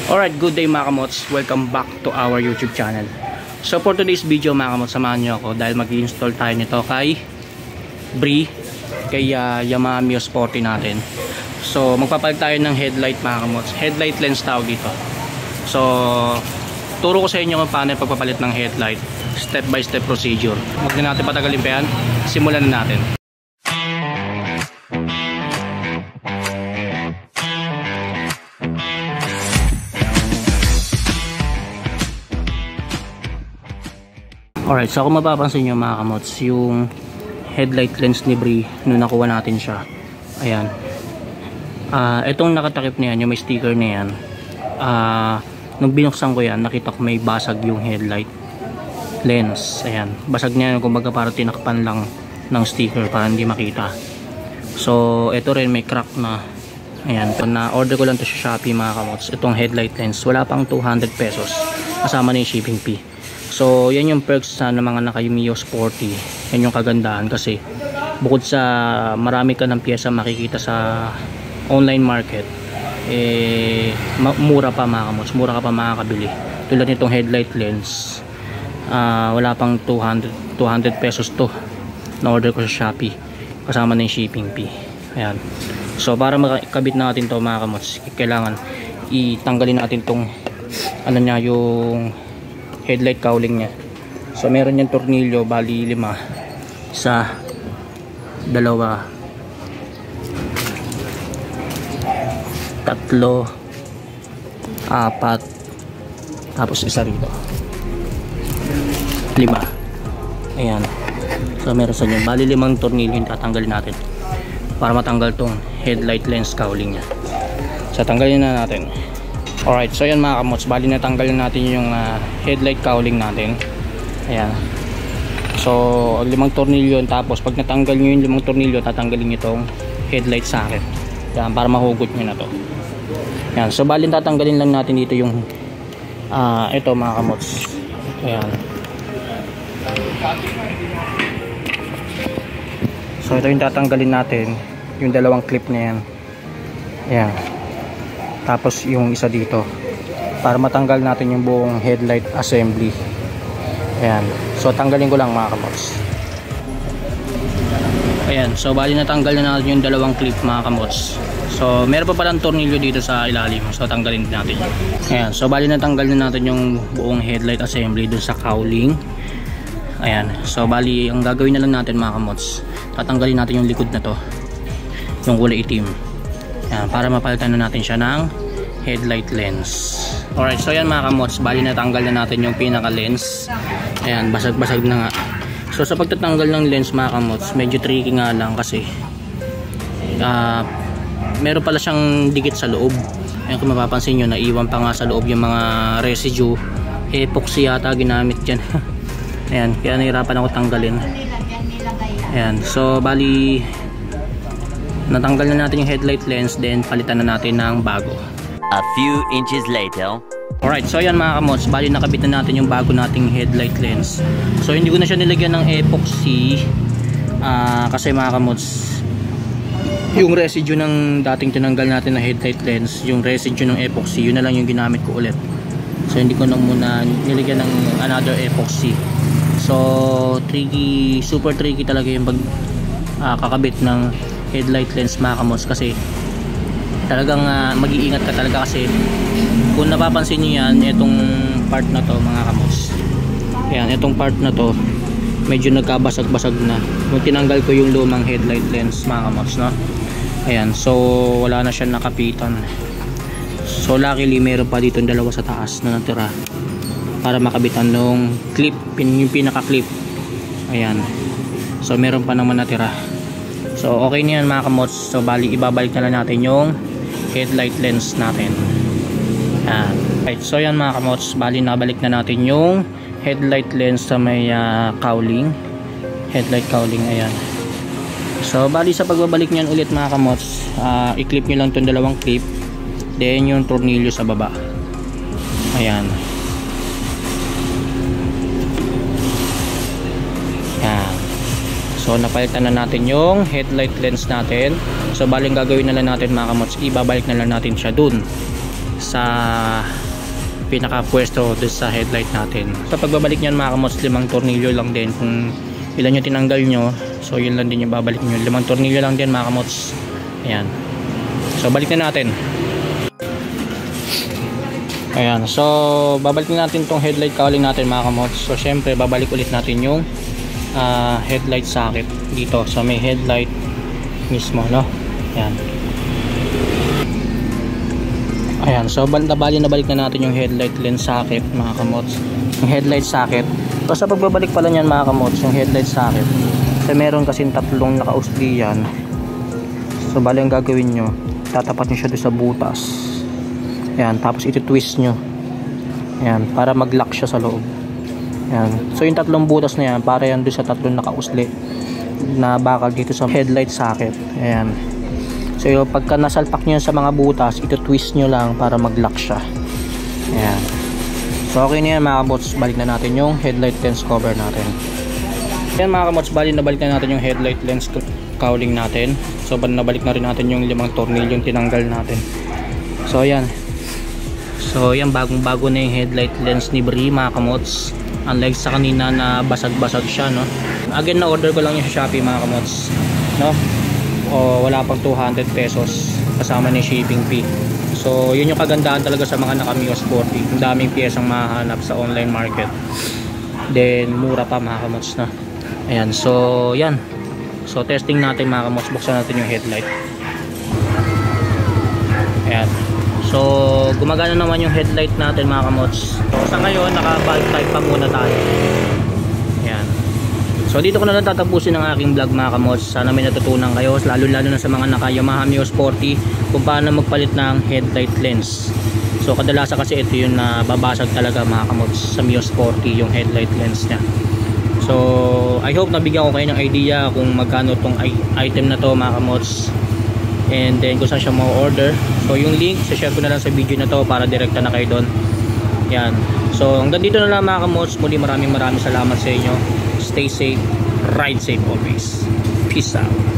Alright, good day mga kamots. Welcome back to our YouTube channel. So for today's video mga kamots, samahan nyo ako dahil mag-install tayo nito kay Bree, kay Yamaha Mio Sporty natin. So magpapalit tayo ng headlight mga kamots. Headlight lens tawag dito. So turo ko sa inyo kung paano yung pagpapalit ng headlight. Step by step procedure. Huwag na natin patagalin pa yan. Simulan na natin. Alright, so kung mapapansin nyo mga kamots, yung headlight lens ni Bree nung nakuha natin siya, ayan, itong nakatakip na yan, yung may sticker na yan, nung binuksan ko yan, nakita ko may basag yung headlight lens. Ayan, basag niya, kumbaga para tinakpan lang ng sticker para hindi makita. So ito rin may crack na. Ayan, na order ko lang to sa Shopee mga kamots, itong headlight lens. Wala pang 200 pesos kasama na yung shipping fee. So yan yung perks ng mga naka Mio Sporty. Yan yung kagandahan kasi bukod sa marami ka ng pyesa makikita sa online market, mura pa mga kamots, mura ka pa makakabili. Tulad nitong headlight lens, wala pang 200 pesos to na order ko sa Shopee kasama na yung shipping fee. Ayan. So para makakabit natin to mga kamots, kailangan itanggalin natin tong ano niya, yung headlight cowling niya. So meron yung tornilyo, bali 5, isa, 2, 3, 4, tapos isa rito, 5. Ayan. So meron sa inyo, bali 5 tornilyo yung tatanggalin natin para matanggal tong headlight lens cowling niya. So tanggalin na natin. Alright, so yan mga kamots, bali natanggalin natin yung headlight cowling natin. Ayan. So 5 tornilyo, tapos pag natanggal nyo yung 5 tornilyo, tatanggalin nyo itong headlight socket. Ayan, para mahugot nyo na to. Ayan, so bali tatanggalin lang natin dito yung ito mga kamots. Ayan. So ito yung tatanggalin natin, yung 2 clip na yan. Ayan. Tapos yung isa dito para matanggal natin yung buong headlight assembly. Ayan. So tanggalin ko lang mga kamots. Ayan. So bali natanggal na natin yung 2 clip mga kamots. So meron pa palang tornilyo dito sa ilalim. So tanggalin natin. Ayan. So bali natanggal na natin yung buong headlight assembly dun sa cowling. Ayan. So bali ang gagawin na lang natin mga kamots, tatanggalin natin yung likod na to, yung kulay itim. Ayan, para mapalitan na natin siya ng headlight lens. Alright, so yan mga kamots, bali natanggal na natin yung pinaka lens. Ayan, basag-basag na nga. So sa pagtatanggal ng lens mga kamots, medyo tricky nga lang kasi meron pala siyang dikit sa loob. Ayan, kung mapapansin nyo, naiwan pa nga sa loob yung mga residue. Epoxy yata ginamit dyan. Ayan, kaya nahirapan ako tanggalin. Ayan, so bali natanggal na natin yung headlight lens, then palitan na natin ng bago. A few inches later. Alright, so yan mga kamots, bali nakabit na natin yung bago nating headlight lens. So hindi ko na siya nilagyan ng epoxy kasi mga kamots, yung residue ng dating tinanggal natin na headlight lens, yung residue ng epoxy, yun na lang yung ginamit ko ulit. So hindi ko na muna nilagyan ng another epoxy. So tricky, super tricky talaga yung pag kakabit ng headlight lens mga kamots, kasi talagang mag-iingat ka talaga. Kasi kung napapansin nyo yan, itong part na to mga kamots, ayan, itong part na to medyo nagkabasag-basag na nung tinanggal ko yung lumang headlight lens mga kamots, no? Ayan, so wala na siya nakapitan. So luckily meron pa dito 2 sa taas na natira para makabitan nung clip, yung pinaka clip. Ayan, so meron pa naman natira. So okay na yan mga kamots. So bali ibabalik na lang natin yung headlight lens natin. Ayan. Right, so yan mga kamots, bali nabalik na natin yung headlight lens sa may cowling, headlight cowling. Ayan. So bali sa pagbabalik niyan ulit mga kamots, i-clip nyo lang itong 2 clip, then yung tornilyo sa baba. Ayan. Ayan. So napalitan na natin yung headlight lens natin. So baling gagawin na lang natin mga kamots, ibabalik na lang natin siya dun sa pinaka-pwesto doon sa headlight natin. Sa pagbabalik niyan mga kamots, 5 tornilyo lang din. Kung ilan yung tinanggal nyo, so yun lang din yung babalik nyo. 5 tornilyo lang din mga kamots. Ayan. So balik na natin. Ayan. So babalik na natin tong headlight cowling natin mga kamots. So syempre babalik ulit natin yung headlight socket dito sa may headlight mismo, no? Ayan. Ayan. So bali nabalik na natin yung headlight lens socket mga kamots. Yung headlight socket. So sa pagbabalik pala niyan mga kamots, yung headlight socket, so meron kasing 3 naka-usli yan. So bali ang gagawin nyo, tatapat nyo siya doon sa butas. Ayan, tapos iti-twist nyo. Ayan, para mag-lock siya sa loob. Ayan. So yung 3 butas na yan, para yan doon sa 3 naka-usli na bakal dito sa headlight socket. Ayan. So yung pagka nasalpak nyo sa mga butas, iti-twist nyo lang para mag-lock siya. Ayan. So okay na yan mga kamots, balik na natin yung headlight lens cover natin. Ayan mga kamots, balik na natin yung headlight lens cowling natin. So nabalik na rin natin yung 5 tornilyong tinanggal natin. So ayan. So yan, bagong-bago na yung headlight lens ni Bri mga kamots. Unlike sa kanina na basag-basag siya, no. Again, na order ko lang yung sa Shopee mga kamots, no. O wala pang 200 pesos kasama ni shipping fee. So yun yung kagandahan talaga sa mga naka Mio Sporty. Ang daming piyesang mahanap sa online market. Then mura pa mga kamots, no. Ayan, so yan. So testing natin mga kamots, buksan natin yung headlight. Ayan. So gumagana naman yung headlight natin mga kamots. So sa ngayon naka-valve type pa muna tayo. Ayan. So dito ko na lang tatapusin ang aking vlog mga kamots. Sana may natutunan kayo, lalo na sa mga naka Yamaha Mio Sporty, kung paano magpalit ng headlight lens. So kadalasan kasi ito yung nababasag talaga mga kamots sa Mio Sporty, yung headlight lens nya. So I hope nabigyan ko kayo ng idea kung magkano tong item na to mga kamots, and then kung saan siya ma-order. So yung link share ko na lang sa video na to para direkta na kayo doon. Yan. So hanggang dito na lang mga kamots. Muli maraming salamat sa inyo. Stay safe, ride safe always. Peace out.